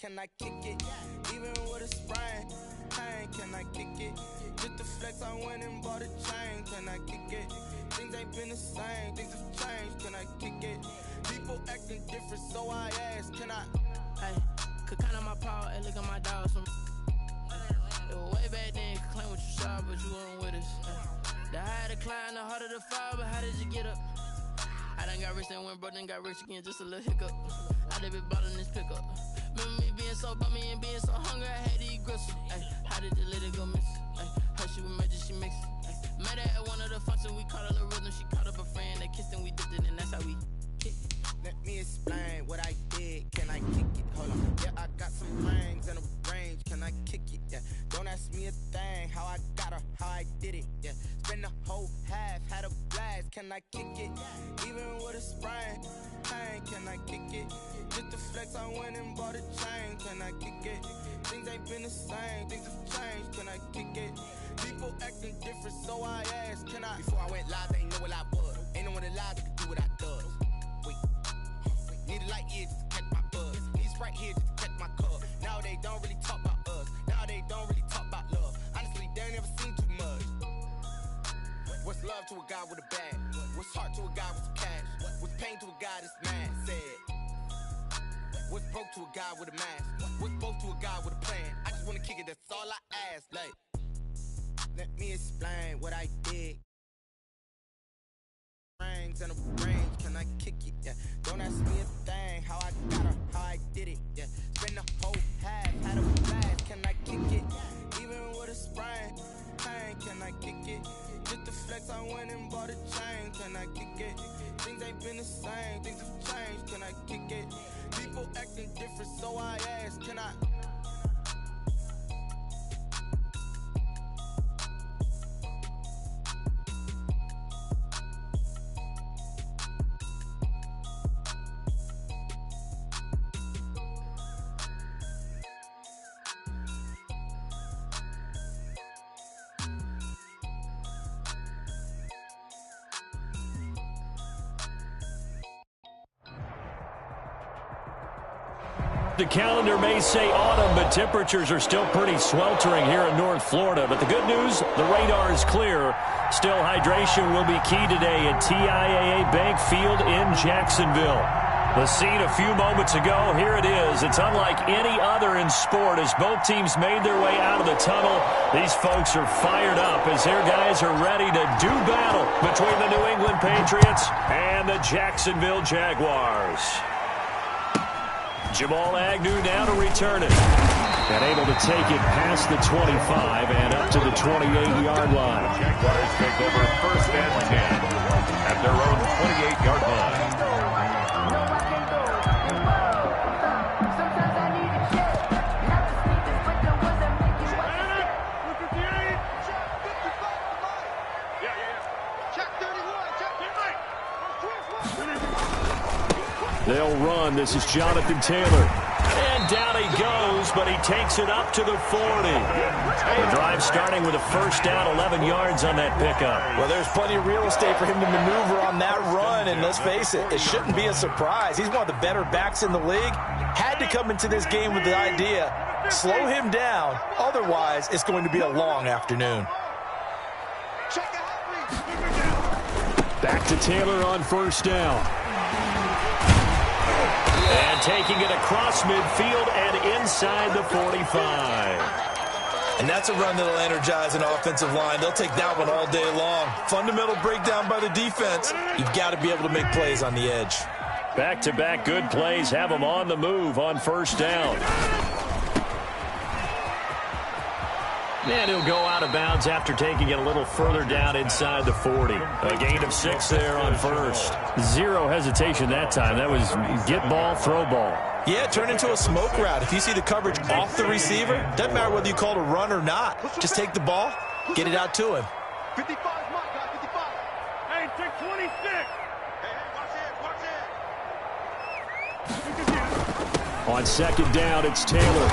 can I kick it? Even with a sprain, pain, can I kick it? Just the flex, I went and bought a chain, can I kick it? Things ain't been the same, things have changed, can I kick it? People acting different, so I ask, can I? Hey, could count on my power, hey, look at my dogs from. It was way back then, could claim what you saw, but you weren't with us. The higher the climb, the harder the fall, but how did you get up? I done got rich, then went broke, then got rich again, just a little hiccup. I did be bought in this pickup. Remember me being so bummy and being so hungry, I had to eat gristle. Ay, how did the lady go miss? Ay, her she was major, she mixed. Met her at one of the functions, we caught a little rhythm. She caught up a friend, they kissed and we dipped it, and that's how we kicked it. Let me explain what I did, can I kick it? Hold on, yeah, I got some rings and a range, can I kick it? Yeah, don't ask me a thing, how I got her, how I did it. Yeah, spend the whole half, had a blast, can I kick it? Even with a sprain, pain, can I kick it? Just the flex, I went and bought a chain, can I kick it? Things ain't been the same, things have changed, can I kick it? People acting different, so I ask, can I? Before I went live, they ain't know what I was. Ain't no one alive that could do what I does. Wait, need a light here just to catch my buzz. Need Sprite here just to catch my cup. Now they don't really talk about us. Now they don't really talk about love. Honestly, they ain't never seen too much. What's love to a guy with a bag? What's heart to a guy with some cash? What's pain to a guy that's mad? Said. What's broke to a guy with a mask? What's broke to a guy with a plan? I just wanna kick it, that's all I ask. Like, let me explain what I did. Rings and a range, can I kick it? Yeah, don't ask me a thing, how I got her, how I did it. Yeah, spend the whole half, had a blast, can I kick it? Even with a sprain, pain, can I kick it? Just the flex, I went and bought a chain, can I kick it? Things ain't been the same, things have changed, can I kick it? People acting different, so I ask, can I? The calendar may say autumn, but temperatures are still pretty sweltering here in North Florida. But the good news, the radar is clear. Still, hydration will be key today at TIAA Bank Field in Jacksonville. The scene a few moments ago, here it is. It's unlike any other in sport as both teams made their way out of the tunnel. These folks are fired up as their guys are ready to do battle between the New England Patriots and the Jacksonville Jaguars. Jamal Agnew now to return it. And able to take it past the 25 and up to the 28-yard line. The Jaguars take over first and 10 at their own 28-yard line. They'll run. This is Jonathan Taylor. And down he goes, but he takes it up to the 40. The drive starting with a first down, 11 yards on that pickup. Well, there's plenty of real estate for him to maneuver on that run, and let's face it, it shouldn't be a surprise. He's one of the better backs in the league. Had to come into this game with the idea, slow him down, otherwise it's going to be a long afternoon. Back to Taylor on first down. And taking it across midfield and inside the 45. And that's a run that'll energize an offensive line. They'll take that one all day long. Fundamental breakdown by the defense. You've got to be able to make plays on the edge. Back-to-back good plays have them on the move on first down. And he'll go out of bounds after taking it a little further down inside the 40. A gain of 6 there on first. Zero hesitation that time. That was get ball, throw ball. Yeah, turn into a smoke route. If you see the coverage off the receiver, doesn't matter whether you call it a run or not. Just take the ball, get it out to him. 55 is my guy, 55. Hey, take 26. Hey, watch it. On second down, it's Taylor.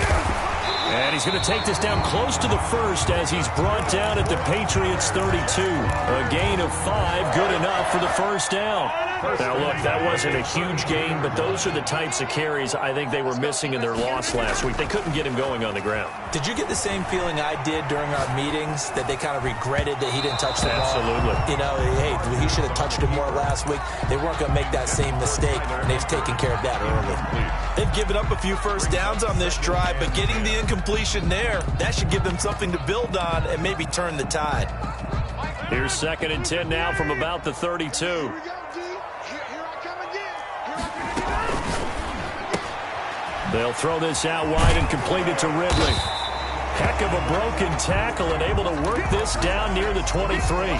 And he's going to take this down close to the first as he's brought down at the Patriots' 32. A gain of 5, good enough for the first down. Now, look, that wasn't a huge gain, but those are the types of carries I think they were missing in their loss last week. They couldn't get him going on the ground. Did you get the same feeling I did during our meetings, that they kind of regretted that he didn't touch the ball? Absolutely. You know, hey, he should have touched it more last week. They weren't going to make that same mistake, and they've taken care of that early. They've given up a few first downs on this drive, but getting the incompletion there, that should give them something to build on and maybe turn the tide. Here's 2nd and 10 now from about the 32. They'll throw this out wide and complete it to Ridley. Heck of a broken tackle and able to work this down near the 23.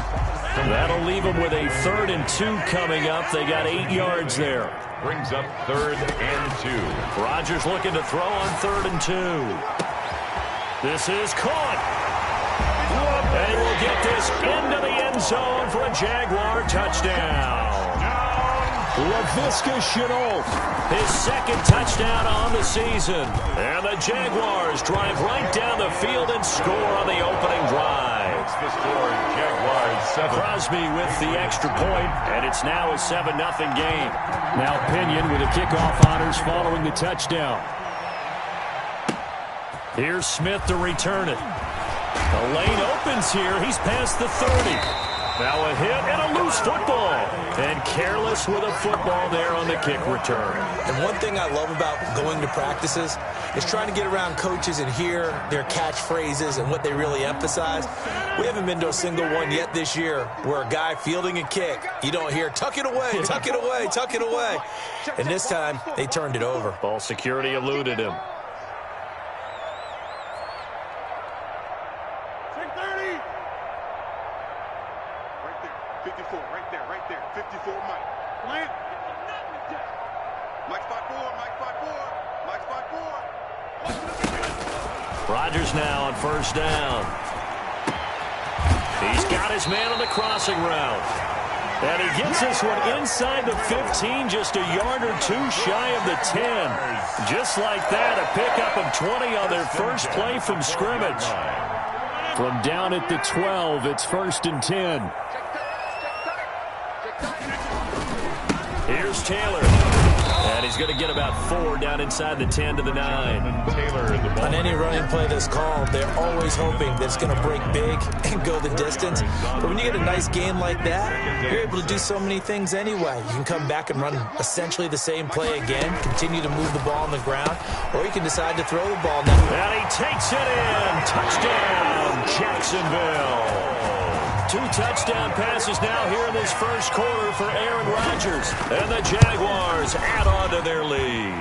That'll leave them with a 3rd and 2 coming up. They got 8 yards there. Brings up 3rd and 2. Rodgers looking to throw on 3rd and 2. This is caught. And he will get this into the end zone for a Jaguar touchdown. Laviska Shenault, his 2nd touchdown on the season. And the Jaguars drive right down the field and score on the opening drive. It's the score, Jaguars 7. Crosby with the extra point, and it's now a 7-0 game. Now Pinion with the kickoff honors following the touchdown. Here's Smith to return it. The lane opens here. He's past the 30. Now a hit and a loose football. And careless with a football there on the kick return. And one thing I love about going to practices is trying to get around coaches and hear their catchphrases and what they really emphasize. We haven't been to a single one yet this year where a guy fielding a kick, you don't hear, tuck it away, tuck it away, tuck it away. And this time, they turned it over. Ball security eluded him. 54, right there, 54, Mike. Plant. Mike spot 4, Mike spot 4, Mike spot 4. Rodgers now on 1st down. He's got his man on the crossing route. And he gets this one inside the 15, just a yard or 2 shy of the 10. Just like that, a pickup of 20 on their first play from scrimmage. From down at the 12, it's 1st and 10. Here's Taylor. And he's going to get about 4 down inside the 10 to the 9. Taylor in the ball. On any running play that's called, they're always hoping that it's going to break big and go the distance. But when you get a nice game like that, you're able to do so many things anyway. You can come back and run essentially the same play again, continue to move the ball on the ground, or you can decide to throw the ball now. And he takes it in. Touchdown, Jacksonville. 2 touchdown passes now here in this first quarter for Aaron Rodgers. And the Jaguars add on to their lead.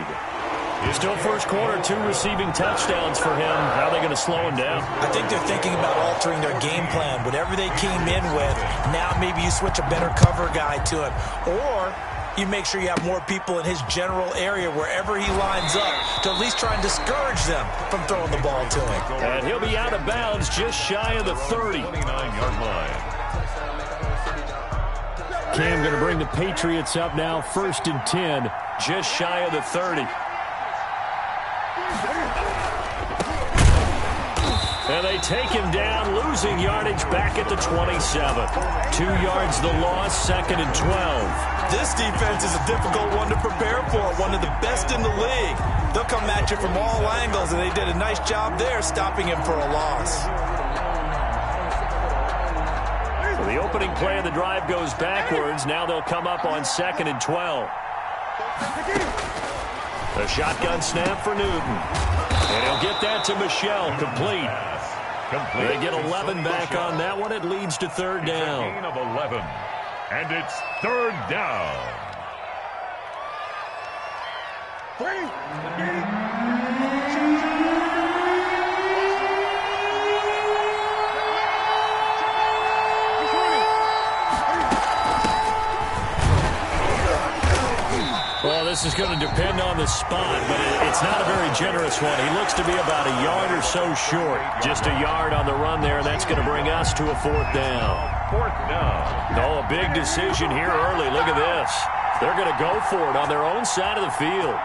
Still first quarter, 2 receiving touchdowns for him. How are they going to slow him down? I think they're thinking about altering their game plan. Whatever they came in with, now maybe you switch a better cover guy to him. Or you make sure you have more people in his general area wherever he lines up to at least try and discourage them from throwing the ball to him. And he'll be out of bounds just shy of the 30. 29-yard line. Cam going to bring the Patriots up now, 1st and 10, just shy of the 30. And they take him down, losing yardage back at the 27. 2 yards the loss, 2nd and 12. This defense is a difficult one to prepare for, one of the best in the league. They'll come at you from all angles, and they did a nice job there stopping him for a loss. So the opening play of the drive goes backwards. Now they'll come up on 2nd and 12. A shotgun snap for Newton. And he'll get that to Michelle, complete. They get 11 back on that one. It leads to 3rd down. It's a gain of 11. And it's 3rd down. Well, this is going to depend on the spot, but it's not a very generous one. He looks to be about a yard or so short. Just a yard on the run there, and that's going to bring us to a 4th down. 4th down. Oh, a big decision here early. Look at this. They're going to go for it on their own side of the field.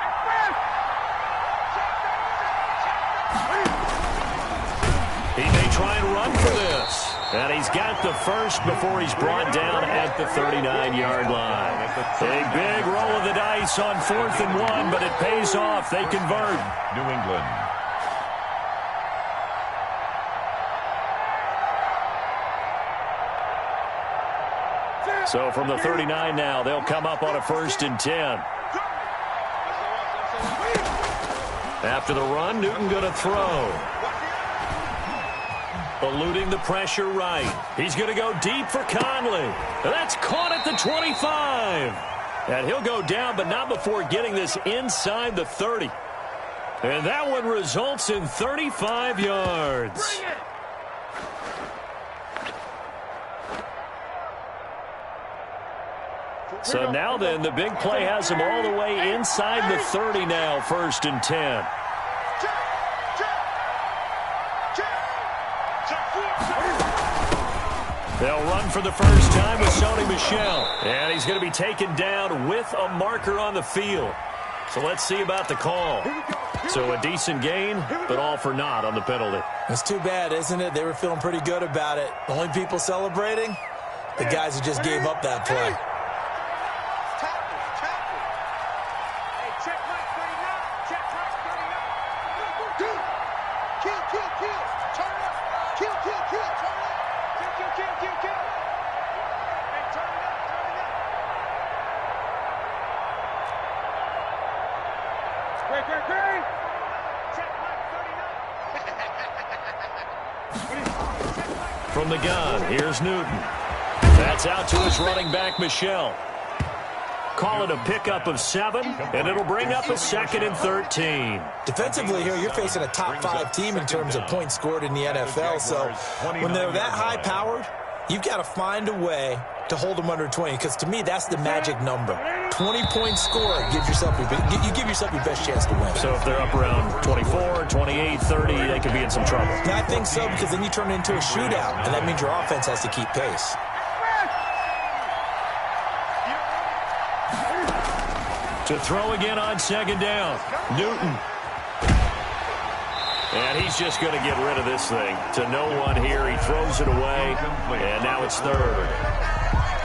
He may try and run for this. And he's got the first before he's brought down at the 39-yard line. A big roll of the dice on 4th and 1, but it pays off. They convert. New England. So from the 39 now, they'll come up on a 1st and 10. After the run, Newton going to throw. Eluding the pressure right. He's going to go deep for Conley. And that's caught at the 25. And he'll go down, but not before getting this inside the 30. And that one results in 35 yards. So now then, the big play has him all the way inside the 30 now, 1st and 10. They'll run for the first time with Sony Michel. And he's going to be taken down with a marker on the field. So let's see about the call. So a decent gain, but all for naught on the penalty. It's too bad, isn't it? They were feeling pretty good about it. The only people celebrating? The guys who just gave up that play. From the gun, here's Newton. That's out to his running back, Michel. Call it a pickup of 7, and it'll bring up a 2nd and 13. Defensively here, you're facing a top 5 team in terms of points scored in the NFL. So when they're that high-powered, you've got to find a way to hold them under 20, because to me, that's the magic number. 20 points scored, you give yourself your best chance to win. So if they're up around 24, 28, 30, they could be in some trouble. And I think so, because then you turn it into a shootout, and that means your offense has to keep pace. To throw again on 2nd down, Newton. And he's just going to get rid of this thing. To no one here, he throws it away, and now it's 3rd.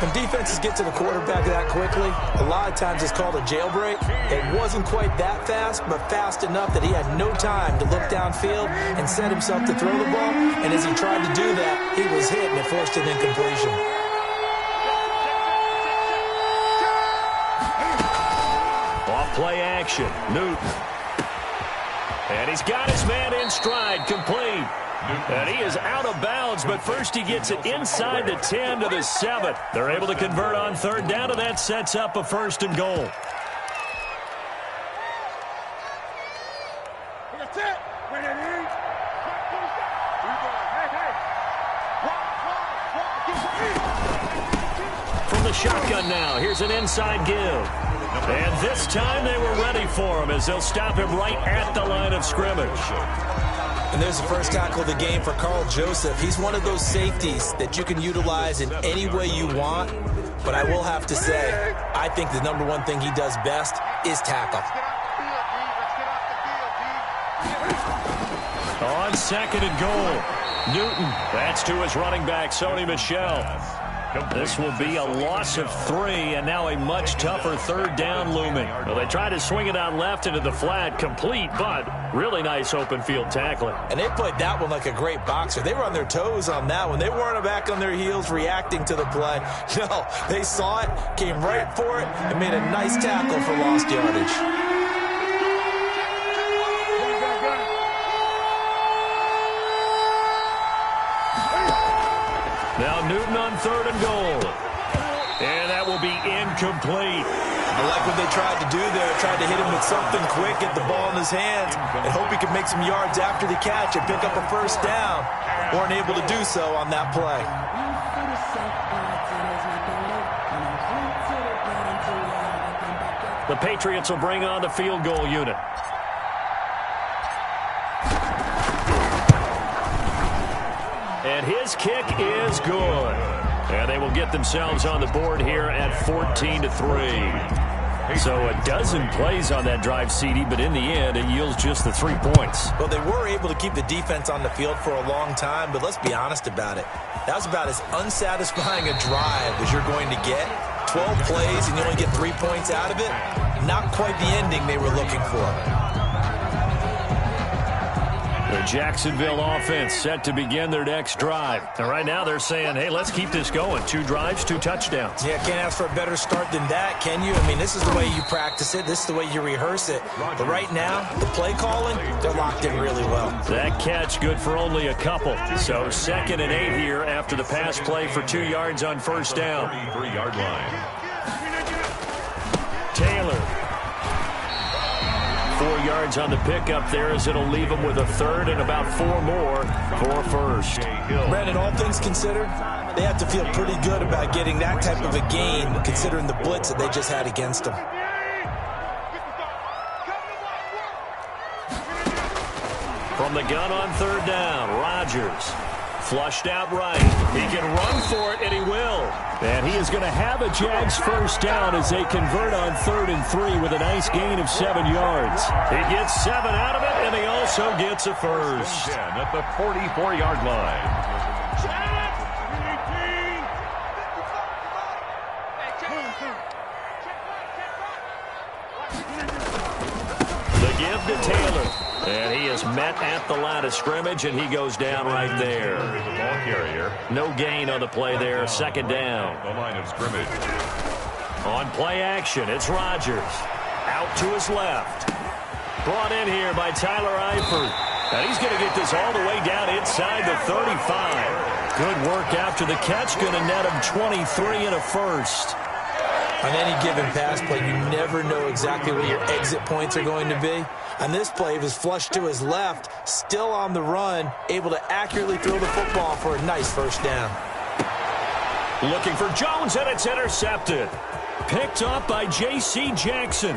When defenses get to the quarterback that quickly, a lot of times it's called a jailbreak. It wasn't quite that fast, but fast enough that he had no time to look downfield and set himself to throw the ball. And as he tried to do that, he was hit and it forced an incompletion. Off play action, Newton. And he's got his man in stride, complete. And he is out of bounds, but first he gets it inside the 10 to the 7. They're able to convert on 3rd down, and that sets up a 1st and goal. From the shotgun now, here's an inside give. And this time they were ready for him as they'll stop him right at the line of scrimmage. And there's the first tackle of the game for Carl Joseph. He's one of those safeties that you can utilize in any way you want. But I will have to say, I think the number one thing he does best is tackle. On 2nd and goal, Newton. That's to his running back, Sony Michel. This will be a loss of 3, and now a much tougher 3rd down looming. Well, they tried to swing it out left into the flat, complete, but really nice open field tackling. And they played that one like a great boxer. They were on their toes on that one. They weren't back on their heels reacting to the play. No, they saw it, came right for it, and made a nice tackle for lost yardage. Now Newton on 3rd and goal. And that will be incomplete. I like what they tried to do there. Tried to hit him with something quick, get the ball in his hands, and hope he could make some yards after the catch and pick up a 1st down. Weren't able to do so on that play. The Patriots will bring on the field goal unit. And his kick is good. And they will get themselves on the board here at 14-3. So a dozen plays on that drive, CD, but in the end, it yields just the 3 points. Well, they were able to keep the defense on the field for a long time, but let's be honest about it. That was about as unsatisfying a drive as you're going to get. 12 plays and you only get 3 points out of it. Not quite the ending they were looking for. The Jacksonville offense set to begin their next drive. And right now they're saying, hey, let's keep this going. 2 drives, 2 touchdowns. Yeah, can't ask for a better start than that, can you? I mean, this is the way you practice it. This is the way you rehearse it. But right now, the play calling, they're locked in really well. That catch good for only a couple. So 2nd and 8 here after the pass play for 2 yards on first down. 33-yard line. Taylor. 4 yards on the pickup there as it'll leave them with a 3rd and about 4 more for first. Brandon, all things considered, they have to feel pretty good about getting that type of a gain considering the blitz that they just had against them. From the gun on 3rd down, Rodgers. Flushed out right. He can run for it, and he will. And he is going to have a Jags first down as they convert on 3rd and 3 with a nice gain of 7 yards. He gets 7 out of it, and he also gets a first. 10 at the 44-yard line. The give to Taylor. And he is met at the line of scrimmage, and he goes down right there. The ball carrier. No gain on the play there. 2nd down. The line of scrimmage. On play action, it's Rodgers. Out to his left. Brought in here by Tyler Eifert. And he's going to get this all the way down inside the 35. Good work after the catch. Going to net him 23 and a first. On any given pass play, you never know exactly where your exit points are going to be. On this play, he was flushed to his left, still on the run, able to accurately throw the football for a nice first down. Looking for Jones, and it's intercepted. Picked up by J.C. Jackson.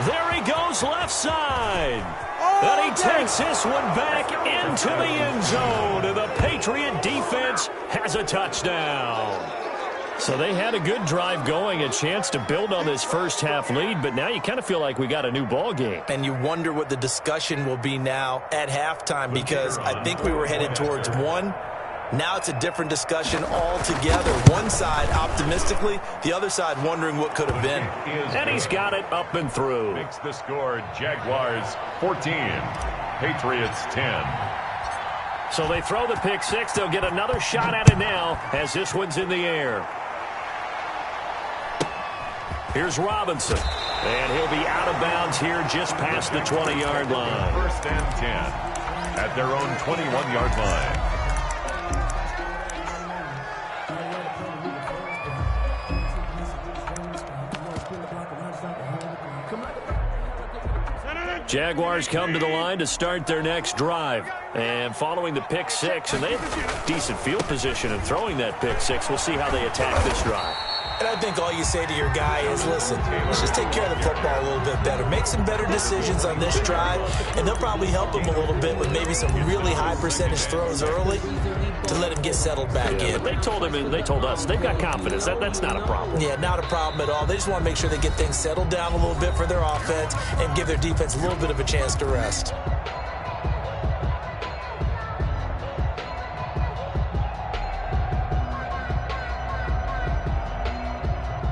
There he goes left side. And he takes this one back into the end zone. And the Patriot defense has a touchdown. So they had a good drive going, a chance to build on this first half lead, but now you kind of feel like we got a new ball game. And you wonder what the discussion will be now at halftime, because I think we were headed towards one. Now it's a different discussion altogether. One side optimistically, the other side wondering what could have been. And he's got it up and through. Makes the score Jaguars 14, Patriots 10. So they throw the pick six. They'll get another shot at it now as this one's in the air. Here's Robinson. And he'll be out of bounds here just past the 20-yard line. 1st and 10 at their own 21-yard line. Jaguars come to the line to start their next drive. And following the pick six, and they have decent field position in throwing that pick six. We'll see how they attack this drive. And I think all you say to your guy is, listen, let's just take care of the football a little bit better. Make some better decisions on this drive, and they'll probably help him a little bit with maybe some really high percentage throws early to let him get settled back in. But they told him and they told us they've got confidence. That's not a problem. Yeah, not a problem at all. They just want to make sure they get things settled down a little bit for their offense and give their defense a little bit of a chance to rest.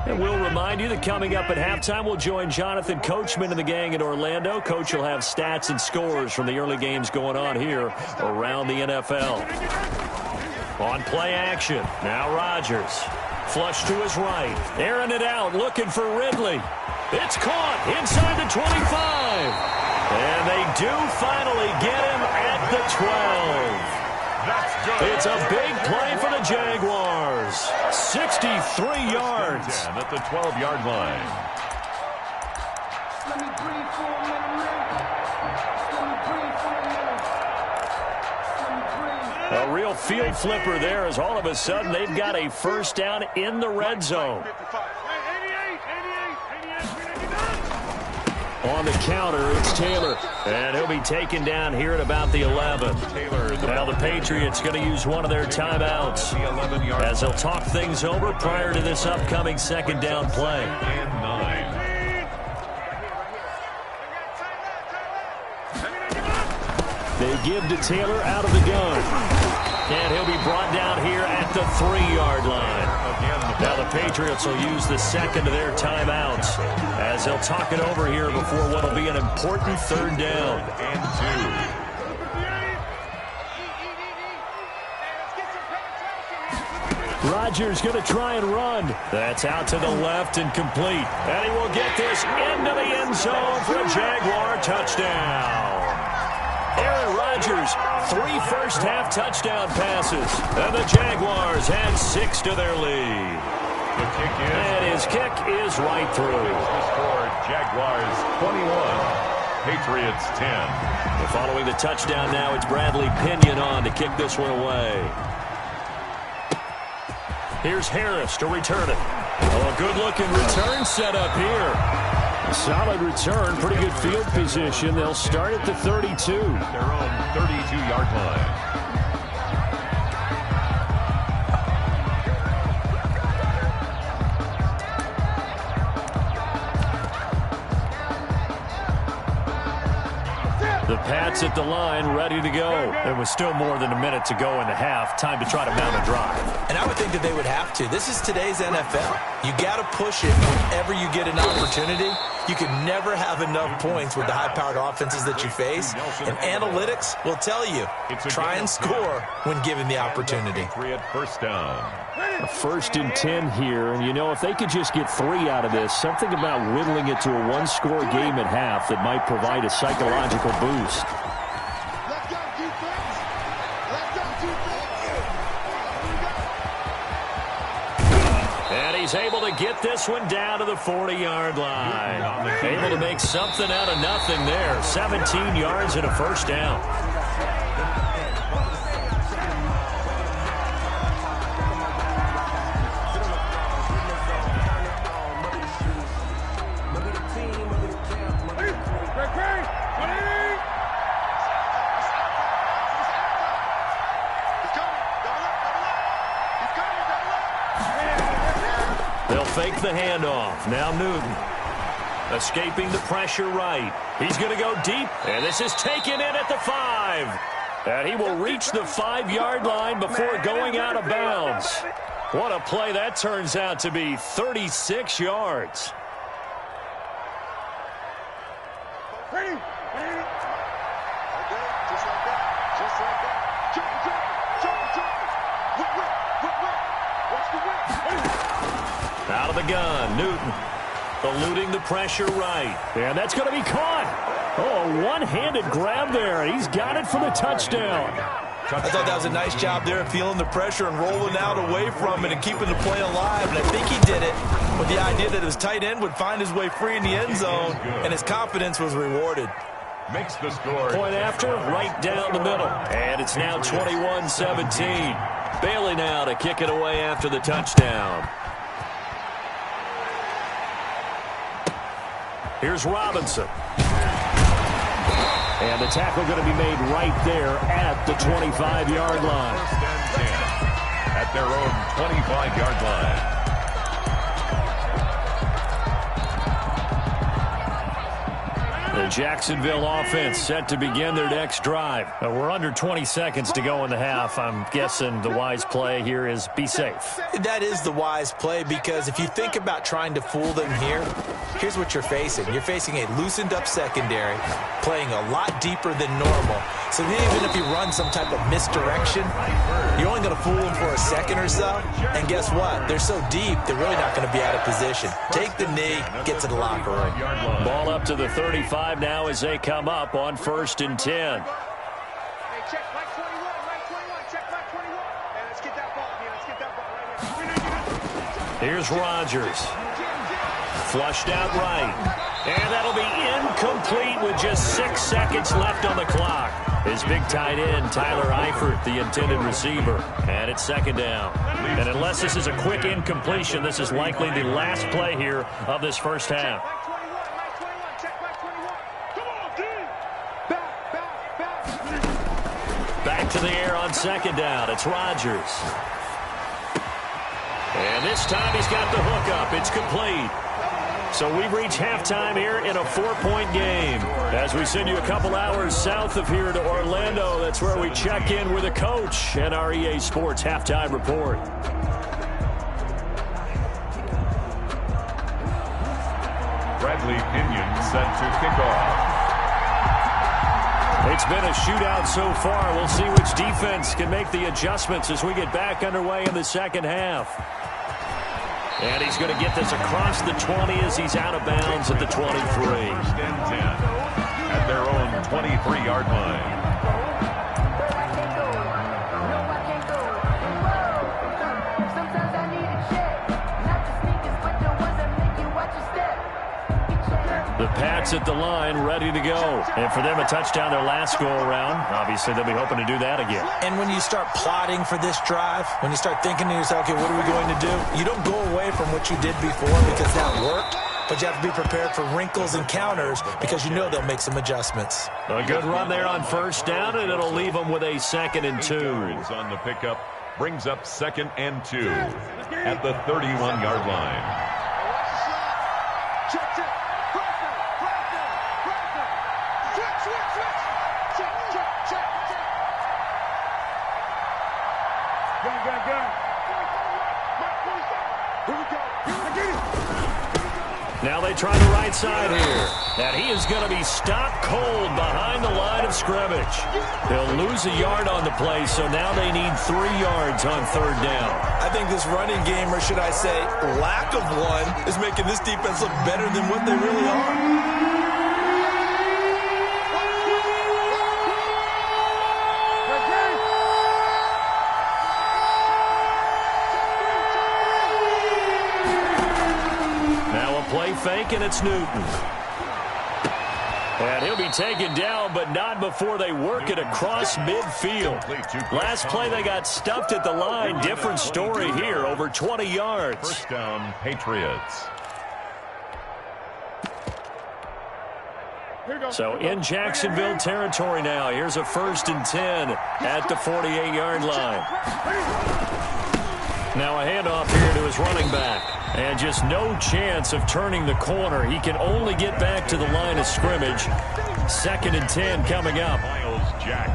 And we'll remind you that coming up at halftime, we'll join Jonathan Coachman and the gang in Orlando. Coach will have stats and scores from the early games going on here around the NFL. On play action, now Rodgers. Flush to his right. Airing it out, looking for Ridley. It's caught inside the 25. And they do finally get him at the 12. That's good. It's a big play for the Jaguars. 63 yards. At the 12-yard line. A real field flipper there as all of a sudden they've got a first down in the red zone. On the counter, it's Taylor. And he'll be taken down here at about the 11. Now the Patriots going to use one of their timeouts as they'll talk things over prior to this upcoming second down play. And 9. They give to Taylor out of the gun. And he'll be brought down here at the 3-yard line. Now the Patriots will use the second of their timeouts as they'll talk it over here before what will be an important third down. And 2. Rodgers going to try and run. That's out to the left and complete. And he will get this into the end zone for a Jaguar touchdown. Aaron Rodgers, 3 first-half touchdown passes. And the Jaguars had 6 to their lead. The kick is. And his kick is right through. The score, Jaguars 21, Patriots 10. And following the touchdown now, it's Bradley Pinion on to kick this one away. Here's Harris to return it. Oh, a good-looking return set up here. Solid return, pretty good field position. They'll start at the 32. Their own 32-yard line. The Pats at the line, ready to go. There was still more than a minute to go in the half. Time to try to mount a drive. And I would think that they would have to. This is today's NFL. You got to push it whenever you get an opportunity. You can never have enough points with the high-powered offenses that you face. And analytics will tell you, try and score when given the opportunity. First down. A 1st and 10 here, and you know, if they could just get 3 out of this, something about whittling it to a 1-score game at half that might provide a psychological boost. Let's go, defense. Let's go, defense. And he's able to get this one down to the 40-yard line. Able to make something out of nothing there. 17 yards and a first down. Fake the handoff. Now Newton. Escaping the pressure right. He's going to go deep. And this is taken in at the 5. And he will reach the 5-yard line before going out of bounds. What a play that turns out to be. 36 yards. Out of the gun, Newton eluding the pressure right. And that's going to be caught. Oh, a one-handed grab there. He's got it for the touchdown. I thought that was a nice job there of feeling the pressure and rolling out away from it and keeping the play alive. And I think he did it with the idea that his tight end would find his way free in the end zone, and his confidence was rewarded. Makes the score. Point after, right down the middle. And it's now 21-17. Bailey now to kick it away after the touchdown. Here's Robinson. And the tackle going to be made right there at the 25-yard line. First and 10 at their own 25-yard line. The Jacksonville offense set to begin their next drive. We're under 20 seconds to go in the half. I'm guessing the wise play here is be safe. That is the wise play, because if you think about trying to fool them here, here's what you're facing. You're facing a loosened up secondary, playing a lot deeper than normal. So even if you run some type of misdirection, you're only going to fool them for a second or so. And guess what? They're so deep, they're really not going to be out of position. Take the knee, get to the locker room. Ball up to the 35 now as they come up on 1st and 10. Hey, check right 21, check right 21. Hey, let's get that ball here. Let's get that ball right here. Here's Rodgers. Flushed out right. And that'll be incomplete with just 6 seconds left on the clock. His big tight end, Tyler Eifert, the intended receiver. And it's second down. And unless this is a quick incompletion, this is likely the last play here of this first half. to the air on second down. It's Rodgers. And this time he's got the hook up. It's complete. So we've reached halftime here in a 4-point game. As we send you a couple hours south of here to Orlando, that's where we check in with a coach and our EA Sports Halftime Report. Bradley Pinion set to kick off. It's been a shootout so far. We'll see which defense can make the adjustments as we get back underway in the second half. And he's going to get this across the 20 as he's out of bounds at the 23. First and 10 at their own 23-yard line. The Pats at the line, ready to go. And for them, a touchdown their last go-around. Obviously, they'll be hoping to do that again. And when you start plotting for this drive, when you start thinking to yourself, okay, what are we going to do? You don't go away from what you did before because that worked, but you have to be prepared for wrinkles and counters because you know they'll make some adjustments. A good run there on first down, and it'll leave them with a 2nd and 2. On the pickup, brings up 2nd and 2 at the 31-yard line. Now they try the right side here. And he is going to be stopped cold behind the line of scrimmage. He'll lose a yard on the play, so now they need 3 yards on third down. I think this running game, or should I say lack of one, is making this defense look better than what they really are. Fake, and it's Newton. And he'll be taken down, but not before they work it across midfield. Last play, they got stuffed at the line. Different story here, over 20 yards. First down, Patriots. So in Jacksonville territory now. Here's a 1st and 10 at the 48-yard line. Now a handoff here to his running back. And just no chance of turning the corner. He can only get back to the line of scrimmage. 2nd and 10 coming up.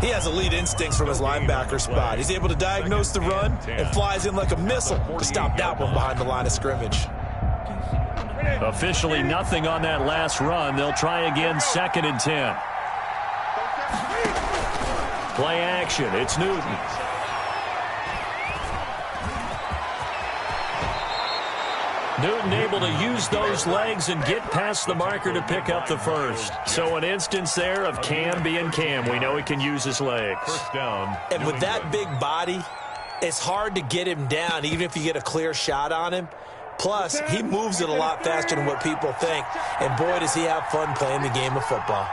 He has elite instincts from his linebacker spot. He's able to diagnose the run and flies in like a missile to stop that one behind the line of scrimmage. Officially nothing on that last run. They'll try again, 2nd and 10. Play action. It's Newton. Newton able to use those legs and get past the marker to pick up the first. So an instance there of Cam being Cam. We know he can use his legs. First down. And with that big body, it's hard to get him down even if you get a clear shot on him. Plus, he moves it a lot faster than what people think. And boy, does he have fun playing the game of football.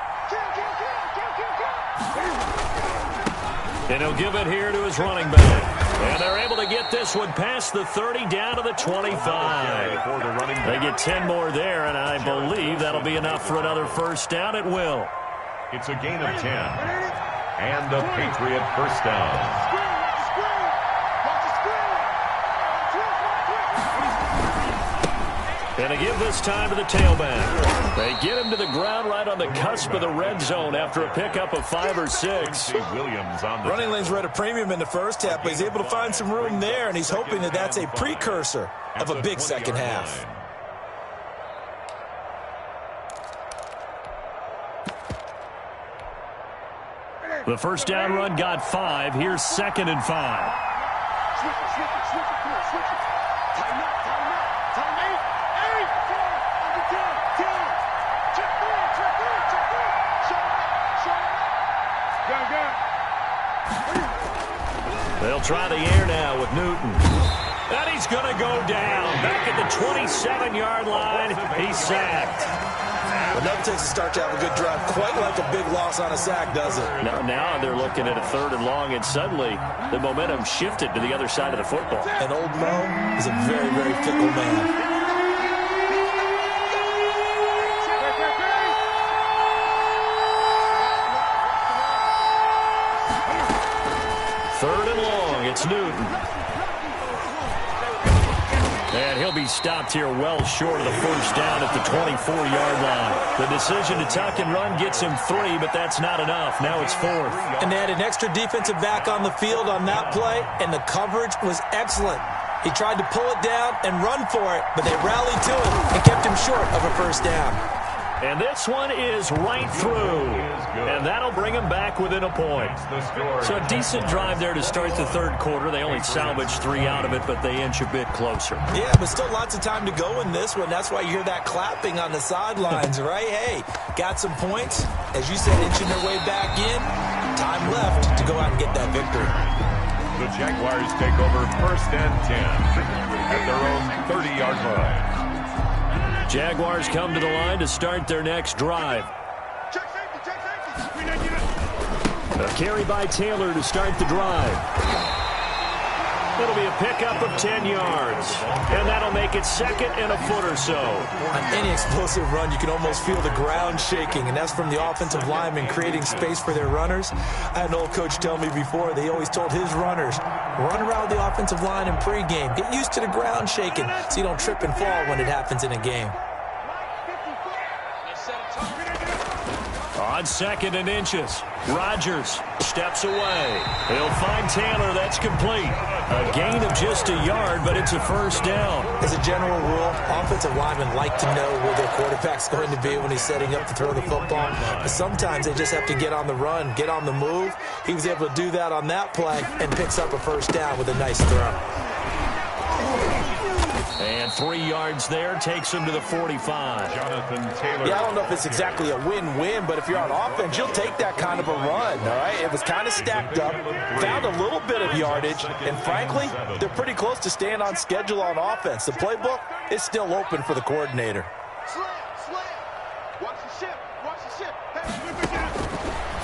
And he'll give it here to his running back. And they're able to get this one past the 30 down to the 25. They get 10 more there, and I believe that'll be enough for another first down. It will. It's a gain of 10. And a Patriot first down. And to give this time to the tailback. They get him to the ground right on the cusp of the red zone after a pickup of 5 or 6. Williams on the running lanes were at a premium in the first half, but he's able to find some room there, and he's hoping that that's a precursor of a big second half. The first down run got 5. Here's 2nd and 5. They'll try the air now with Newton. And he's going to go down. Back at the 27-yard line. He's sacked. Well, nothing takes a start to have a good drive. Quite like a big loss on a sack, does it? Now they're looking at a 3rd and long, and suddenly the momentum shifted to the other side of the football. And old Mo is a very, very fickle man. 3rd and long. It's Newton. And he'll be stopped here well short of the first down at the 24-yard line. The decision to tuck and run gets him 3, but that's not enough. Now it's 4th. And they had an extra defensive back on the field on that play, and the coverage was excellent. He tried to pull it down and run for it, but they rallied to him and kept him short of a first down. And this one is right through. And that'll bring him back within a point. So a decent drive there to start the 3rd quarter. They only salvaged 3 out of it, but they inch a bit closer. Yeah, but still lots of time to go in this one. That's why you hear that clapping on the sidelines, right? Hey, got some points. As you said, inching their way back in. Time left to go out and get that victory. The Jaguars take over 1st and 10 at their own 30-yard line. Jaguars come to the line to start their next drive. Check safety. A carry by Taylor to start the drive. It'll be a pickup of 10 yards. And that'll make it 2nd and a foot or so. On any explosive run, you can almost feel the ground shaking, and that's from the offensive linemen creating space for their runners. I had an old coach tell me before, they always told his runners, run around the offensive line in pregame. Get used to the ground shaking so you don't trip and fall when it happens in a game. On 2nd and inches, Rodgers steps away. He'll find Taylor. That's complete. A gain of just a yard, but it's a first down. As a general rule, offensive linemen like to know where their quarterback's going to be when he's setting up to throw the football. But sometimes they just have to get on the run, get on the move. He was able to do that on that play and picks up a first down with a nice throw. And 3 yards there takes him to the 45. Jonathan Taylor. Yeah, I don't know if it's exactly a win-win, but if you're on offense, you'll take that kind of a run, all right? It was kind of stacked up, found a little bit of yardage, and frankly, they're pretty close to staying on schedule on offense. The playbook is still open for the coordinator. Slam. Watch the ship.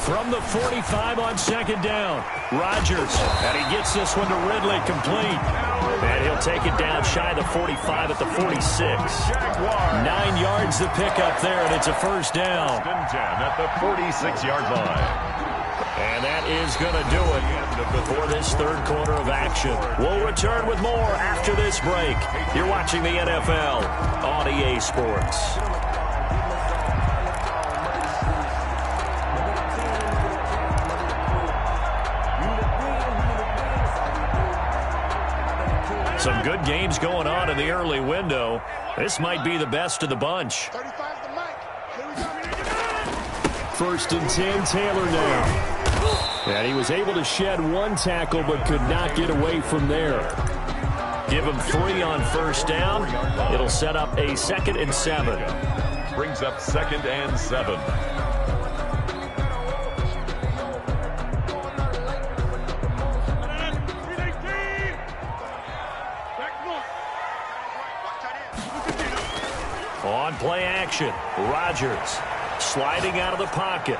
From the 45 on 2nd down, Rodgers, and he gets this one to Ridley complete. And he'll take it down shy of the 45 at the 46. 9 yards to pick up there, and it's a first down. 10 at the 46-yard line. And that is going to do it for this 3rd quarter of action. We'll return with more after this break. You're watching the NFL on EA Sports. Some good games going on in the early window. This might be the best of the bunch. 35 the mic. Here we go. 1st and 10, Taylor now. And he was able to shed 1 tackle but could not get away from there. Give him 3 on first down. It'll set up a 2nd and 7. Brings up 2nd and 7. On play action, Rodgers sliding out of the pocket.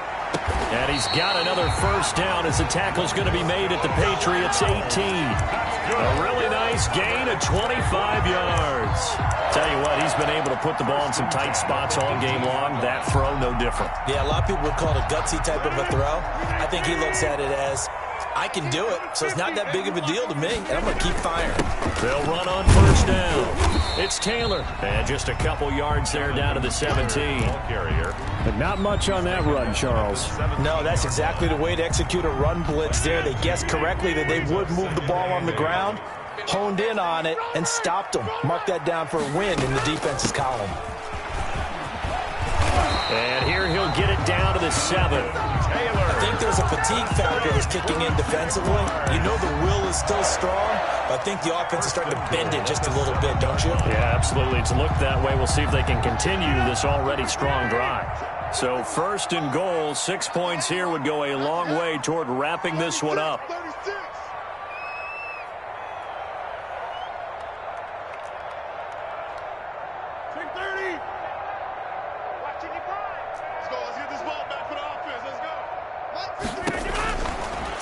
And he's got another first down as the tackle's going to be made at the Patriots 18. A really nice gain of 25 yards. Tell you what, he's been able to put the ball in some tight spots all game long. That throw, no different. Yeah, a lot of people would call it a gutsy type of a throw. I think he looks at it as, I can do it, so it's not that big of a deal to me, and I'm going to keep firing. They'll run on first down. It's Taylor. And just a couple yards there down to the 17. But not much on that run, Charles. No, that's exactly the way to execute a run blitz there. They guessed correctly that they would move the ball on the ground, honed in on it, and stopped them. Mark that down for a win in the defense's column. And here he'll get it down to the 7. I think there's a fatigue factor that's kicking in defensively. You know the will is still strong, but I think the offense is starting to bend it just a little bit, don't you? Yeah, absolutely. It's looked that way. We'll see if they can continue this already strong drive. So 1st and goal, 6 points here would go a long way toward wrapping this one up. 36.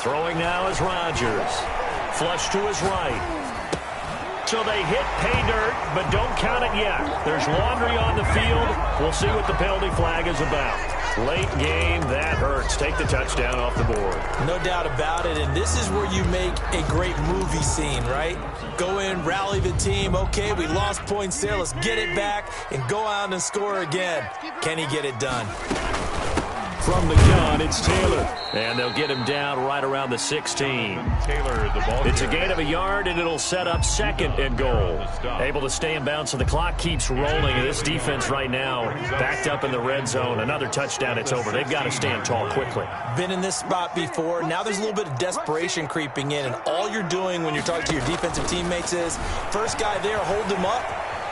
Throwing now is Rodgers. Flush to his right. So they hit pay dirt, but don't count it yet. There's laundry on the field. We'll see what the penalty flag is about. Late game, that hurts. Take the touchdown off the board. No doubt about it, and this is where you make a great movie scene, right? Go in, rally the team. Okay, we lost points there. Let's get it back and go out and score again. Can he get it done? From the gun, it's Taylor. And they'll get him down right around the 16. Taylor, the ball. It's a gain of a yard, and it'll set up 2nd and goal. Able to stay in bounds, so the clock keeps rolling. And this defense right now backed up in the red zone. Another touchdown, it's over. They've got to stand tall quickly. Been in this spot before. Now there's a little bit of desperation creeping in, and all you're doing when you're talking to your defensive teammates is, first guy there, hold him up.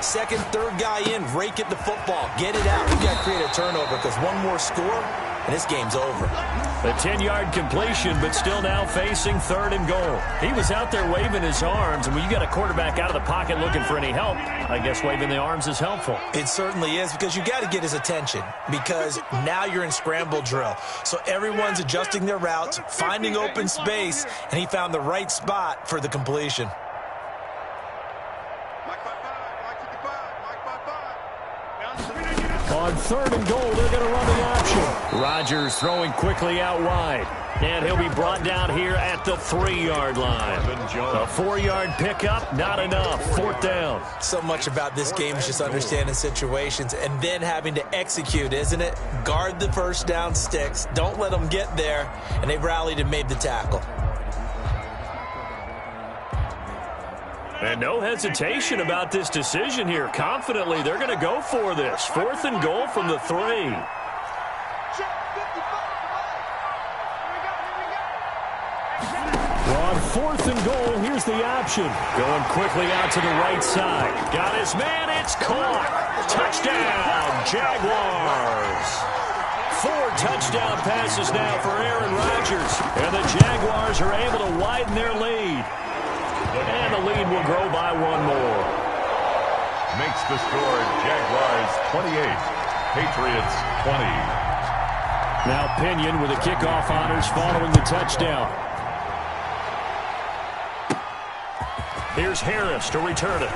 Second, third guy in, rake at the football. Get it out. We've got to create a turnover because one more score, and this game's over. A 10-yard completion, but still now facing 3rd and goal. He was out there waving his arms, and when you got a quarterback out of the pocket looking for any help, I guess waving the arms is helpful. It certainly is, because you got to get his attention, because now you're in scramble drill. So everyone's adjusting their routes, finding open space, and he found the right spot for the completion. On 3rd and goal, they're going to run the option. Rodgers throwing quickly out wide. And he'll be brought down here at the 3-yard line. A 4-yard pickup, not enough. 4th down. So much about this game is just understanding situations and then having to execute, isn't it? Guard the first down sticks. Don't let them get there. And they rallied and made the tackle. And no hesitation about this decision here. Confidently, they're going to go for this. 4th and goal from the 3. We're on 4th and goal. Here's the option. Going quickly out to the right side. Got his man. It's caught. Touchdown, Jaguars. 4 touchdown passes now for Aaron Rodgers. And the Jaguars are able to widen their lead. And the lead will grow by 1 more. Makes the score Jaguars 28, Patriots 20. Now Pinion with the kickoff honors following the touchdown. Here's Harris to return it.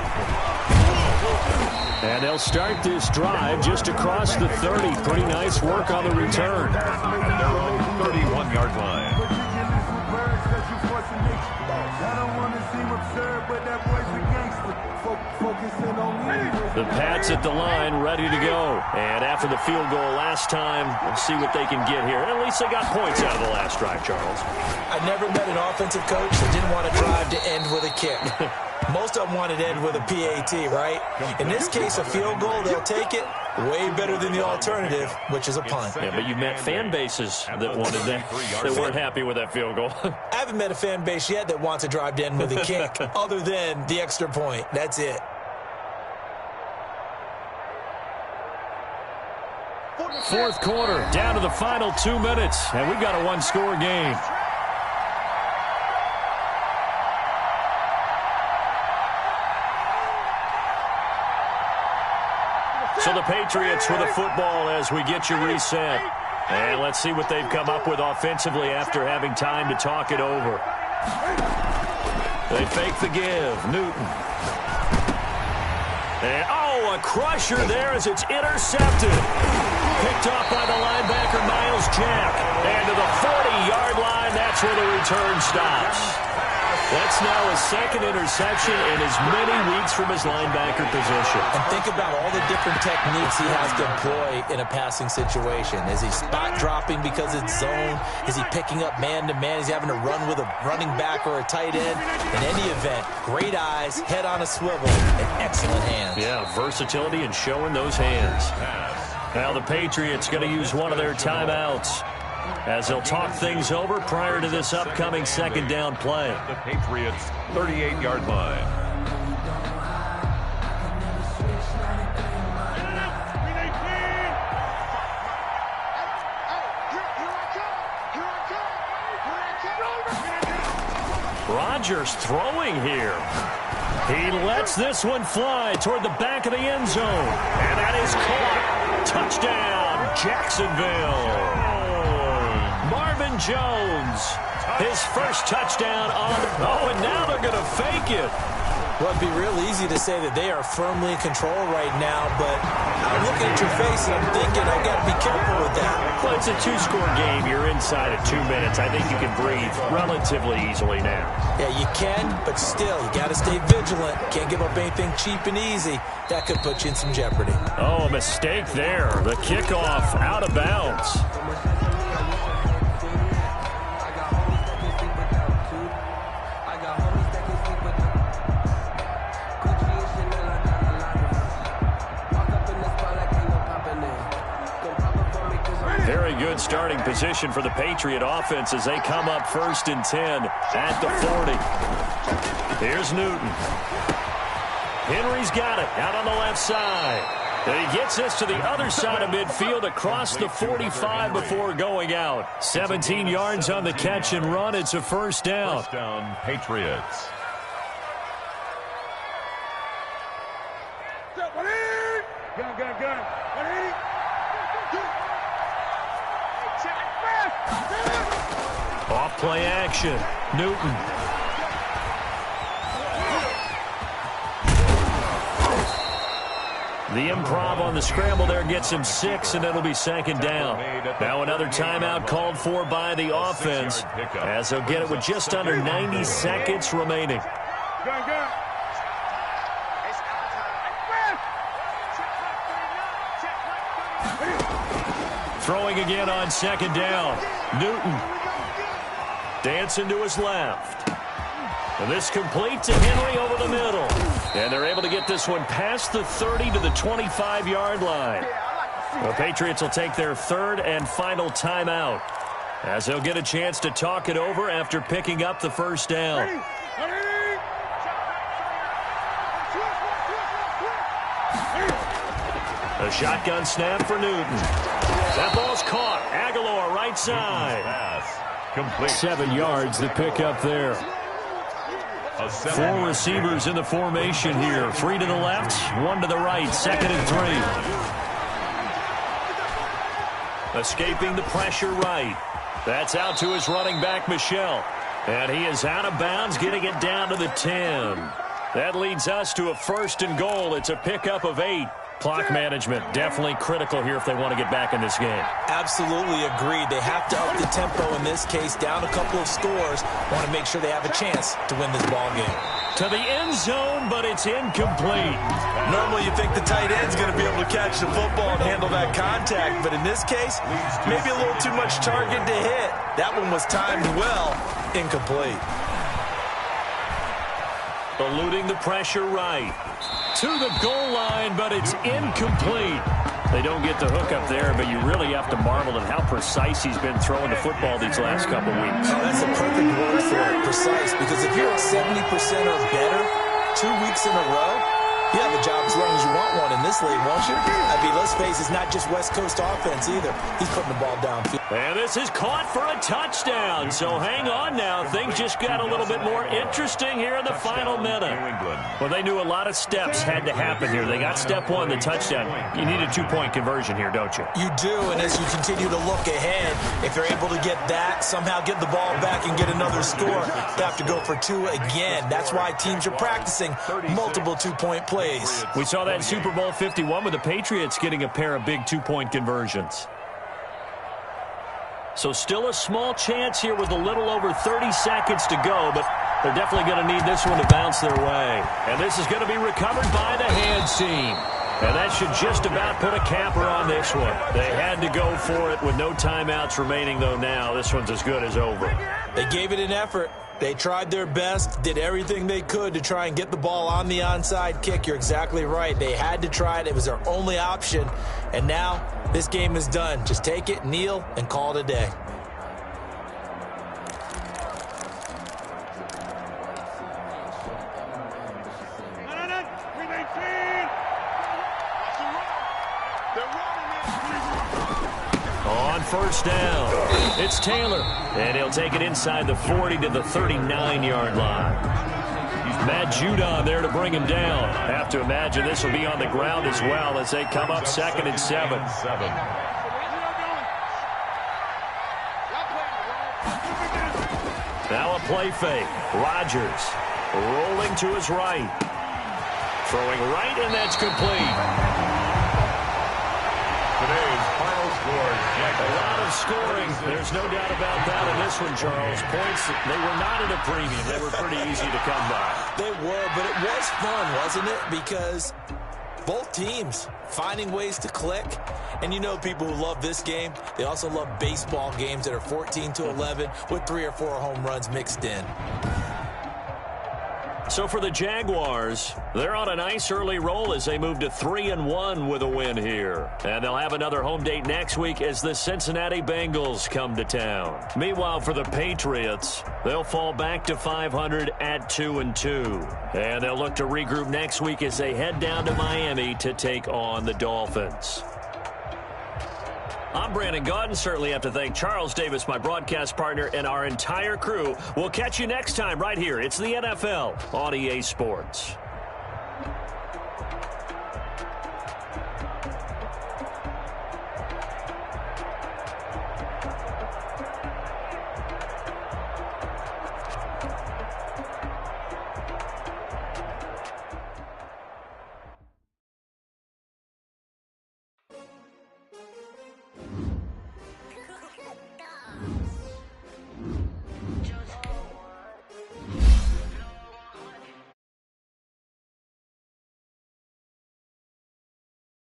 And they'll start this drive just across the 30. Pretty nice work on the return. At their own 31-yard line. The Pats at the line, ready to go. And after the field goal last time, we'll see what they can get here. At least they got points out of the last drive, Charles. I never met an offensive coach that didn't want to drive to end with a kick. Most of them wanted to end with a PAT, right? In this case, a field goal, they'll take it. Way better than the alternative, which is a punt. Yeah, but you met fan bases that wanted that, that weren't happy with that field goal. I haven't met a fan base yet that wants to drive to end with a kick, other than the extra point. That's it. Fourth quarter, down to the final 2 minutes, and we've got a 1-score game. So the Patriots with the football as we get you reset. And let's see what they've come up with offensively after having time to talk it over. They fake the give. Newton. And, a crusher there as it's intercepted. Picked off by the linebacker, Miles Jack. And to the 40-yard line, that's where the return stops. That's now his second interception in as many weeks from his linebacker position. And think about all the different techniques he has to employ in a passing situation. Is he spot dropping because it's zone? Is he picking up man-to-man? Is he having to run with a running back or a tight end? In any event, great eyes, head on a swivel, and excellent hands. Yeah, versatility and showing those hands. Now the Patriots going to use one of their timeouts as they'll talk things over prior to this upcoming second down play. The Patriots 38-yard line. Rodgers throwing here. He lets this one fly toward the back of the end zone. And that is caught. Touchdown, Jacksonville. Marvin Jones, his first touchdown on... and now they're going to fake it. Well, it'd be real easy to say that they are firmly in control right now, but I'm looking at your face and I'm thinking I've got to be careful with that. Well, it's a two-score game. You're inside of 2 minutes. I think you can breathe relatively easily now. Yeah, you can, but still, you got to stay vigilant. Can't give up anything cheap and easy. That could put you in some jeopardy. Oh, mistake there. The kickoff out of bounds. Very good starting position for the Patriot offense as they come up 1st and 10 at the 40. Here's Newton. Henry's got it out on the left side. And he gets this to the other side of midfield across the 45 before going out. 17 yards on the catch and run. It's a first down. First down, Patriots. Gun. 180. Off play action. Newton. The improv on the scramble there gets him 6, and it'll be 2nd down. Now another timeout called for by the offense as they'll get it with just under 90 seconds remaining. Gun. Throwing again on 2nd down. Newton dancing to his left. And this complete to Henry over the middle. And they're able to get this one past the 30 to the 25-yard line. The Patriots will take their 3rd and final timeout as they'll get a chance to talk it over after picking up the first down. A shotgun snap for Newton. That ball's caught. Aguilar right side. Complete. 7 yards to pick up there. 4 receivers in the formation here. 3 to the left, 1 to the right. 2nd and 3. Escaping the pressure right. That's out to his running back, Michel. And he is out of bounds, getting it down to the 10. That leads us to a 1st and goal. It's a pickup of 8. Clock management definitely critical here if they want to get back in this game. Absolutely agreed. They have to up the tempo in this case, down a couple of scores. Want to make sure they have a chance to win this ball game. To the end zone, but it's incomplete. Normally you think the tight end's going to be able to catch the football and handle that contact, but in this case, maybe a little too much target to hit. That one was timed well. Incomplete. Eluding the pressure right. To the goal line, but it's incomplete. They don't get the hook up there, but you really have to marvel at how precise he's been throwing the football these last couple weeks. Oh, that's a perfect word for it, precise, because if you're at 70% or better 2 weeks in a row, you have a job as long as you want one in this league, won't you? I mean, let's face it, it's not just West Coast offense either. He's putting the ball downfield. And this is caught for a touchdown. So hang on now. Things just got a little bit more interesting here in the final minute. Well, they knew a lot of steps had to happen here. They got step 1, the touchdown. You need a 2-point conversion here, don't you? You do, and as you continue to look ahead, if they're able to get that, somehow get the ball back and get another score, they have to go for 2 again. That's why teams are practicing multiple 2-point plays. We saw that in Super Bowl 51 with the Patriots getting a pair of big 2-point conversions. So still a small chance here with a little over 30 seconds to go, but they're definitely going to need this one to bounce their way. And this is going to be recovered by the hands team. And that should just about put a capper on this one. They had to go for it with no timeouts remaining, though now. This one's as good as over. They gave it an effort. They tried their best, did everything they could to try and get the ball on the onside kick. You're exactly right. They had to try it. It was their only option. And now this game is done. Just take it, kneel, and call it a day. On first down, it's Taylor, and he'll take it inside the 40 to the 39-yard line. Matt Judon there to bring him down. Have to imagine this will be on the ground as well as they come up 2nd and 7. Now a play fake. Rodgers Rolling to his right. Throwing right, and that's complete. Today's final score, A lot of scoring. There's no doubt about that in this one, Charles. Points, they were not at a premium. They were pretty easy to come by. They were, but it was fun, wasn't it? Because both teams finding ways to click. And you know people who love this game, they also love baseball games that are 14-11 with 3 or 4 home runs mixed in. So for the Jaguars, they're on a nice early roll as they move to 3-1 with a win here. And they'll have another home date next week as the Cincinnati Bengals come to town. Meanwhile, for the Patriots, they'll fall back to 500 at 2-2. And they'll look to regroup next week as they head down to Miami to take on the Dolphins. I'm Brandon Gaudin. Certainly have to thank Charles Davis, my broadcast partner, and our entire crew. We'll catch you next time right here. It's the NFL on EA Sports.